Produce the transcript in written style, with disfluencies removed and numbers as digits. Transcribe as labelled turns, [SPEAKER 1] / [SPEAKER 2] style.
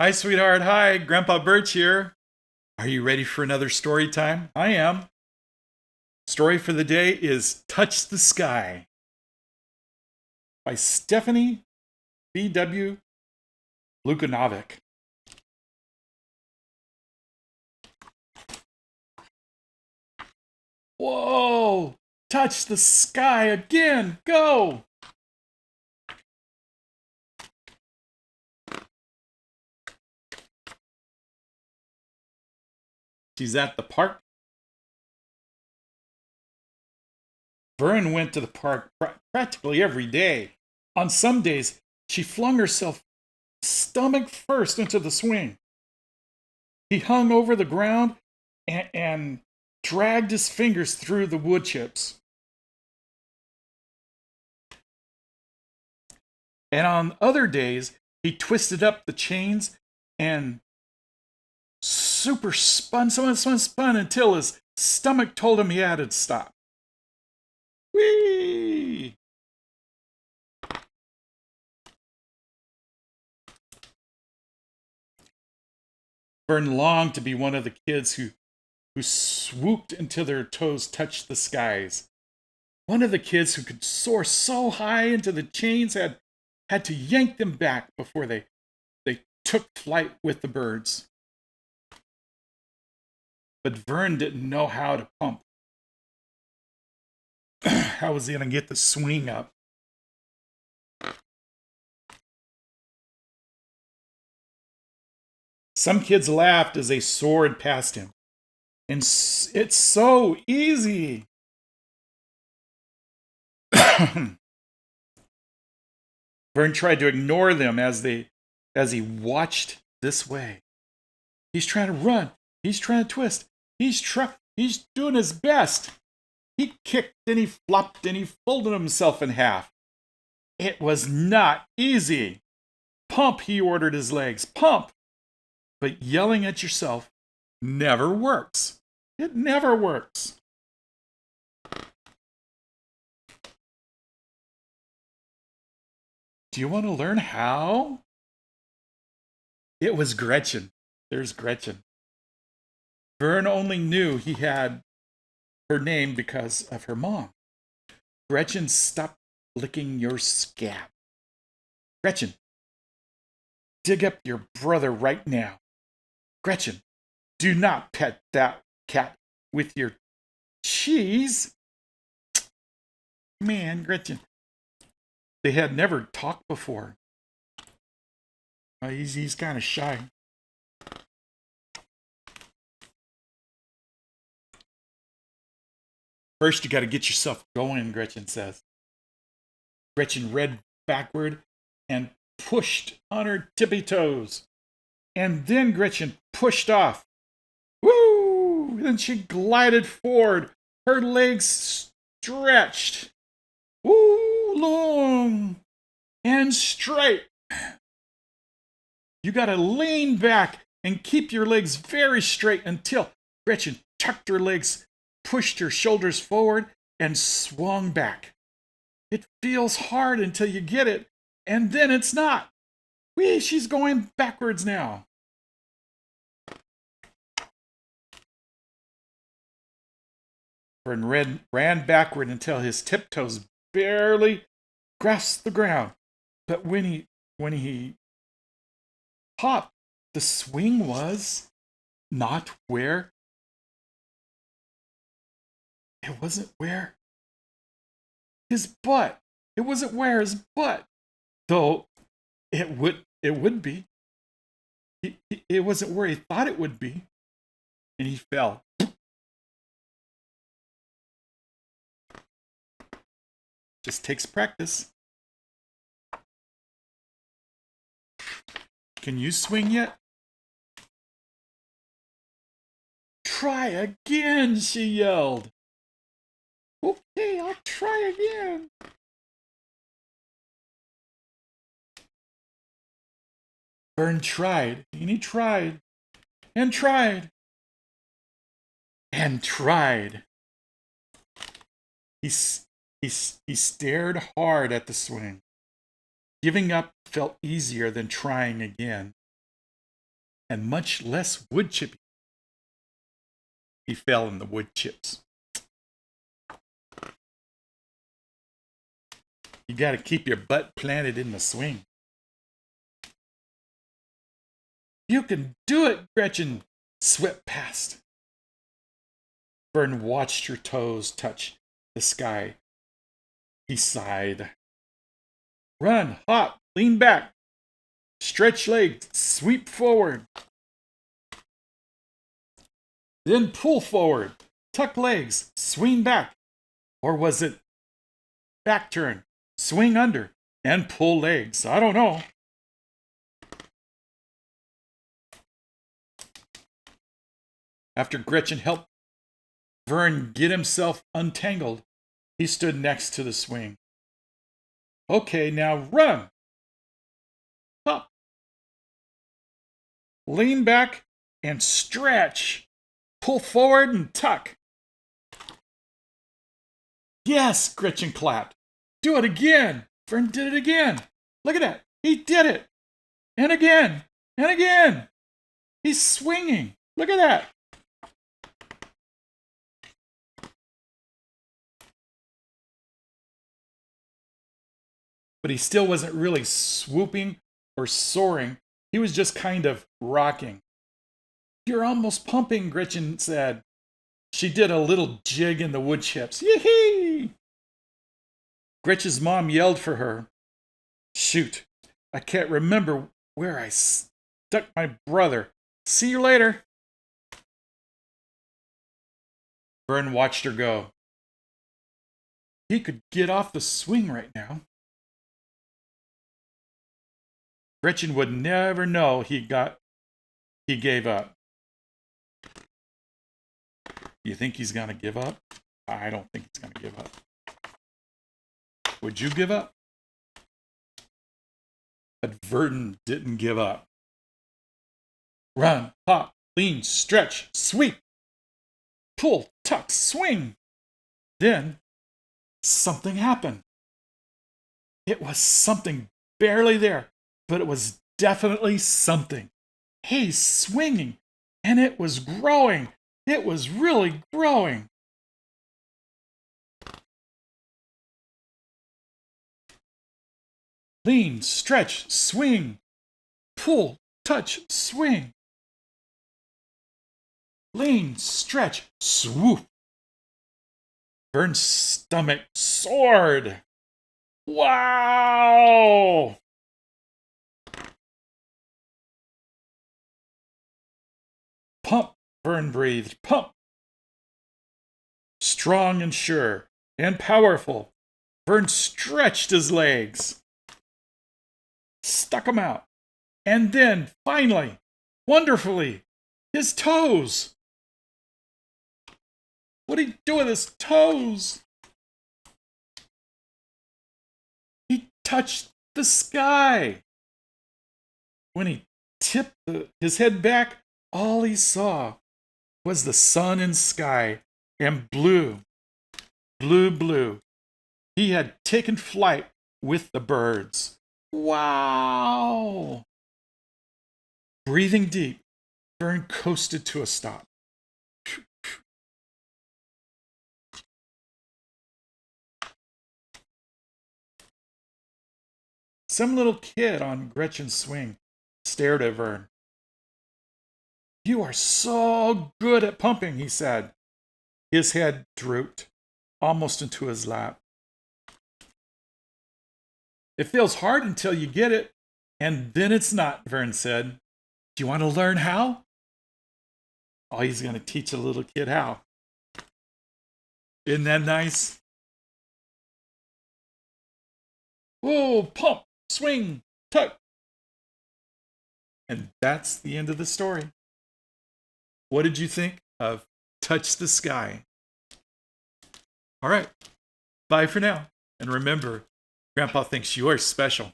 [SPEAKER 1] Hi, sweetheart. Hi, Grandpa Birch here. Are you ready for another story time? I am. Story for the day is Touch the Sky by Stephanie B.W. Lukanovic. Whoa! Touch the sky again! Go! She's at the park. Vern went to the park practically every day. On some days, she flung herself stomach first into the swing. He hung over the ground and dragged his fingers through the wood chips. And on other days, he twisted up the chains and super spun until his stomach told him he had to stop. Whee! Vern longed to be one of the kids who swooped until their toes touched the skies. One of the kids who could soar so high into the chains had to yank them back before they took flight with the birds. But Vern didn't know how to pump. How was he going to get the swing up? Some kids laughed as they soared past him. And it's so easy. Vern tried to ignore them as he watched this way. He's trying to run. He's trying to twist. He's doing his best. He kicked and he flopped and he folded himself in half. It was not easy. Pump, he ordered his legs. Pump. But yelling at yourself never works. It never works. Do you want to learn how? It was Gretchen. There's Gretchen. Vern only knew he had her name because of her mom. Gretchen, stop licking your scab. Gretchen, dig up your brother right now. Gretchen, do not pet that cat with your cheese. Man, Gretchen. They had never talked before. He's kind of shy. First, you got to get yourself going, Gretchen says. Gretchen read backward and pushed on her tippy toes. And then Gretchen pushed off. Woo! Then she glided forward, her legs stretched. Woo! Long and straight. You got to lean back and keep your legs very straight until Gretchen tucked her legs, pushed her shoulders forward, and swung back. It feels hard until you get it, and then it's not. Whee, she's going backwards now. Vern ran backward until his tiptoes barely grasped the ground. But when he hopped, the swing was not where. It wasn't where his butt. It wasn't where his butt. Though it would be. It wasn't where he thought it would be. And he fell. Just takes practice. Can you swing yet? Try again, she yelled. Okay, I'll try again. Vern tried, and he tried, and tried, and tried. He stared hard at the swing. Giving up felt easier than trying again. and much less wood chippy. He fell in the wood chips. You got to keep your butt planted in the swing. You can do it, Gretchen swept past. Vern watched her toes touch the sky. He sighed. Run, hop, lean back, stretch legs, sweep forward. Then pull forward, tuck legs, swing back. Or was it back turn, swing under, and pull legs? I don't know. After Gretchen helped Vern get himself untangled, he stood next to the swing. Okay, now run. Hop. Lean back and stretch. Pull forward and tuck. Yes, Gretchen clapped. Do it again. Vern did it again. Look at that. He did it. And again. And again. He's swinging. Look at that. But he still wasn't really swooping or soaring. He was just kind of rocking. You're almost pumping, Gretchen said. She did a little jig in the wood chips. Yee-hee! Gretchen's mom yelled for her. Shoot, I can't remember where I stuck my brother. See you later. Vern watched her go. He could get off the swing right now. Gretchen would never know he gave up. You think he's going to give up? I don't think he's going to give up. Would you give up? But Vern didn't give up. Run, hop, lean, stretch, sweep, pull, tuck, swing. Then something happened. It was something barely there, but it was definitely something. He's swinging, and it was growing. It was really growing. Lean, stretch, swing, pull, touch, swing. Lean, stretch, swoop. Vern's stomach soared. Wow! Pump, Vern breathed. Pump! Strong and sure and powerful, Vern stretched his legs, stuck them out, and then, finally, wonderfully, his toes. What did he do with his toes? He touched the sky. When he tipped his head back, all he saw was the sun and sky and blue, blue, blue. He had taken flight with the birds. Wow! Breathing deep, Vern coasted to a stop. Some little kid on Gretchen's swing stared at Vern. You are so good at pumping, he said. His head drooped almost into his lap. It feels hard until you get it, and then it's not, Vern said. Do you want to learn how? Oh, he's going to teach a little kid how. Isn't that nice? Whoa, pump, swing, tuck. And that's the end of the story. What did you think of Touch the Sky? All right, bye for now. And remember, Grandpa thinks you are special.